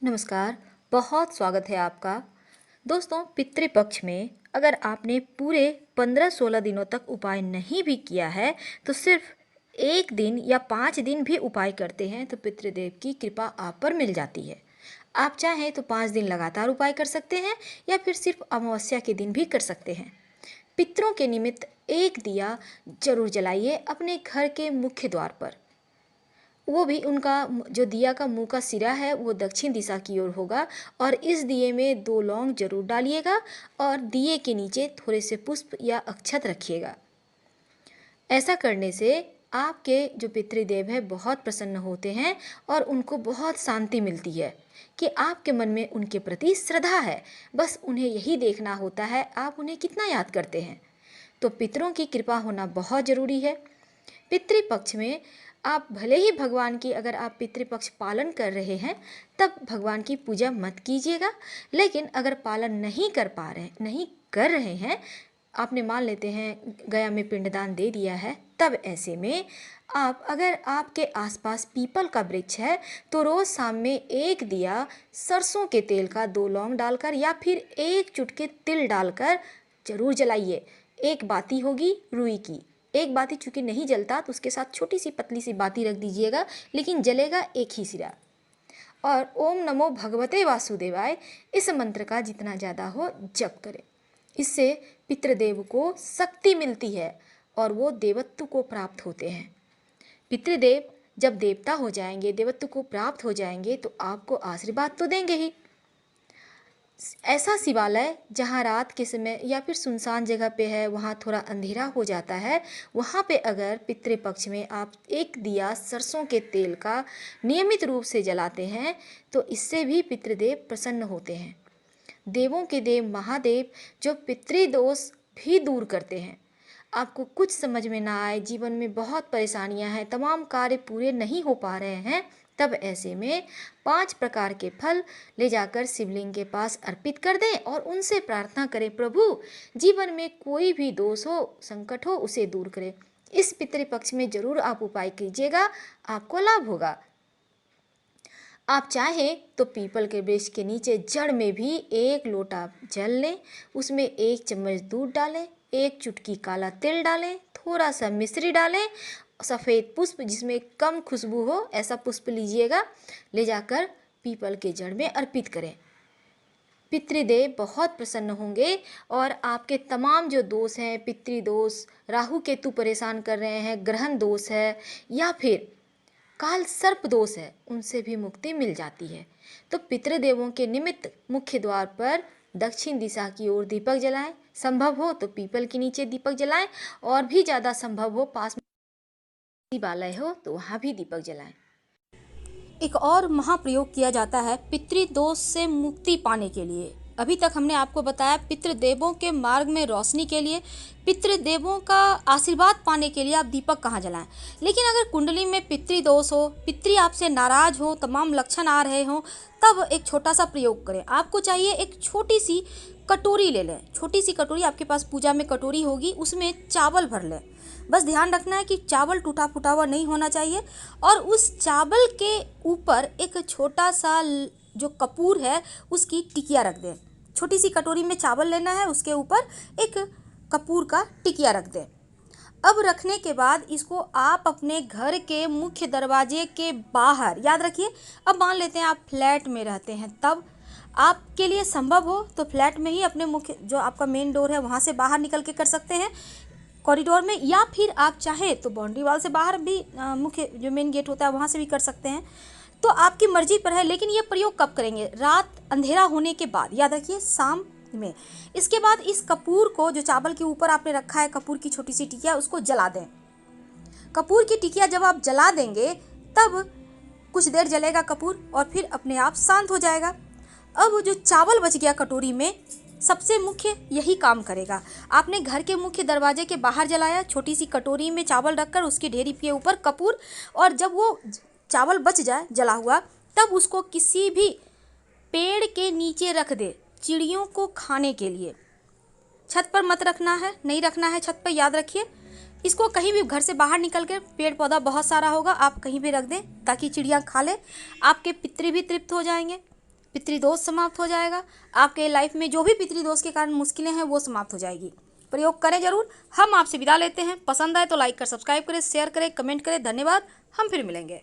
नमस्कार। बहुत स्वागत है आपका। दोस्तों, पितृपक्ष में अगर आपने पूरे 15-16 दिनों तक उपाय नहीं भी किया है तो सिर्फ एक दिन या 5 दिन भी उपाय करते हैं तो पितृदेव की कृपा आप पर मिल जाती है। आप चाहें तो 5 दिन लगातार उपाय कर सकते हैं या फिर सिर्फ अमावस्या के दिन भी कर सकते हैं। पितरों के निमित्त एक दिया जरूर जलाइए अपने घर के मुख्य द्वार पर। वो भी उनका जो दिया का मुंह का सिरा है वो दक्षिण दिशा की ओर होगा और इस दिए में 2 लौंग जरूर डालिएगा और दिए के नीचे थोड़े से पुष्प या अक्षत रखिएगा। ऐसा करने से आपके जो पितृदेव है बहुत प्रसन्न होते हैं और उनको बहुत शांति मिलती है कि आपके मन में उनके प्रति श्रद्धा है। बस उन्हें यही देखना होता है आप उन्हें कितना याद करते हैं। तो पितरों की कृपा होना बहुत ज़रूरी है। पितृपक्ष में आप भले ही भगवान की अगर आप पितृपक्ष पालन कर रहे हैं तब भगवान की पूजा मत कीजिएगा, लेकिन अगर पालन नहीं कर रहे हैं, आपने मान लेते हैं गया में पिंडदान दे दिया है, तब ऐसे में आप अगर आपके आसपास पीपल का वृक्ष है तो रोज़ शाम में एक दिया सरसों के तेल का 2 लौंग डालकर या फिर एक चुटकी तिल डालकर जरूर जलाइए। एक बाती होगी रुई की, एक बाती चूँकि नहीं जलता तो उसके साथ छोटी सी पतली सी बाती रख दीजिएगा, लेकिन जलेगा एक ही सिरा। और ओम नमो भगवते वासुदेवाय इस मंत्र का जितना ज़्यादा हो जप करें। इससे पितृदेव को शक्ति मिलती है और वो देवत्व को प्राप्त होते हैं। पितृदेव जब देवता हो जाएंगे, देवत्व को प्राप्त हो जाएंगे तो आपको आशीर्वाद तो देंगे ही। ऐसा शिवालय जहाँ रात के समय या फिर सुनसान जगह पे है, वहाँ थोड़ा अंधेरा हो जाता है, वहाँ पे अगर पितृपक्ष में आप एक दिया सरसों के तेल का नियमित रूप से जलाते हैं तो इससे भी पितृदेव प्रसन्न होते हैं। देवों के देव महादेव जो पितृदोष भी दूर करते हैं। आपको कुछ समझ में ना आए, जीवन में बहुत परेशानियां हैं, तमाम कार्य पूरे नहीं हो पा रहे हैं, तब ऐसे में 5 प्रकार के फल ले जाकर शिवलिंग के पास अर्पित कर दें और उनसे प्रार्थना करें, प्रभु जीवन में कोई भी दोष हो, संकट हो, उसे दूर करें। इस पितृपक्ष में जरूर आप उपाय कीजिएगा, आपको लाभ होगा। आप चाहें तो पीपल के वृक्ष के नीचे जड़ में भी 1 लोटा जल लें, उसमें 1 चम्मच दूध डालें, 1 चुटकी काला तिल डालें, थोड़ा सा मिश्री डालें, सफ़ेद पुष्प जिसमें कम खुशबू हो ऐसा पुष्प लीजिएगा, ले जाकर पीपल के जड़ में अर्पित करें। पितृदेव बहुत प्रसन्न होंगे और आपके तमाम जो दोष हैं, पितृदोष, राहु केतु परेशान कर रहे हैं, ग्रहण दोष है या फिर काल सर्प दोष है, उनसे भी मुक्ति मिल जाती है। तो पितृदेवों के निमित्त मुख्य द्वार पर दक्षिण दिशा की ओर दीपक जलाएं, संभव हो तो पीपल के नीचे दीपक जलाएं और भी ज़्यादा संभव हो पास में शिवालय हो तो वहाँ भी दीपक जलाएं। एक और महाप्रयोग किया जाता है पितृदोष से मुक्ति पाने के लिए। अभी तक हमने आपको बताया पितृदेवों के मार्ग में रोशनी के लिए, पितृदेवों का आशीर्वाद पाने के लिए आप दीपक कहाँ जलाएं। लेकिन अगर कुंडली में पितृदोष हो, पितृ आपसे नाराज हो, तमाम लक्षण आ रहे हों, तब एक छोटा सा प्रयोग करें। आपको चाहिए एक छोटी सी कटोरी ले लें, छोटी सी कटोरी, आपके पास पूजा में कटोरी होगी, उसमें चावल भर लें। बस ध्यान रखना है कि चावल टूटा फूटा हुआ नहीं होना चाहिए और उस चावल के ऊपर एक छोटा सा जो कपूर है उसकी टिकिया रख दें। छोटी सी कटोरी में चावल लेना है, उसके ऊपर एक कपूर का टिकिया रख दें। अब रखने के बाद इसको आप अपने घर के मुख्य दरवाजे के बाहर, याद रखिए, अब मान लेते हैं आप फ्लैट में रहते हैं, तब आपके लिए संभव हो तो फ्लैट में ही अपने मुख्य जो आपका मेन डोर है वहाँ से बाहर निकल के कर सकते हैं कॉरिडोर में, या फिर आप चाहे तो बाउंड्री वाल से बाहर भी मुख्य जो मेन गेट होता है वहाँ से भी कर सकते हैं। तो आपकी मर्जी पर है, लेकिन ये प्रयोग कब करेंगे? रात अंधेरा होने के बाद, याद रखिए शाम में। इसके बाद इस कपूर को जो चावल के ऊपर आपने रखा है, कपूर की छोटी सी टिकिया, उसको जला दें। कपूर की टिकिया जब आप जला देंगे तब कुछ देर जलेगा कपूर और फिर अपने आप शांत हो जाएगा। अब जो चावल बच गया कटोरी में, सबसे मुख्य यही काम करेगा। आपने घर के मुख्य दरवाजे के बाहर जलाया, छोटी सी कटोरी में चावल रखकर उसकी ढेरी के ऊपर कपूर, और जब वो चावल बच जाए जला हुआ तब उसको किसी भी पेड़ के नीचे रख दे चिड़ियों को खाने के लिए। छत पर मत रखना है, नहीं रखना है छत पर, याद रखिए। इसको कहीं भी घर से बाहर निकल कर, पेड़ पौधा बहुत सारा होगा, आप कहीं भी रख दें ताकि चिड़िया खा ले, आपके पितृ भी तृप्त हो जाएंगे। पितृदोष समाप्त हो जाएगा। आपके लाइफ में जो भी पितृदोष के कारण मुश्किलें हैं वो समाप्त हो जाएगी। प्रयोग करें जरूर। हम आपसे विदा लेते हैं। पसंद आए तो लाइक कर सब्सक्राइब करें, शेयर करें, कमेंट करें। धन्यवाद। हम फिर मिलेंगे।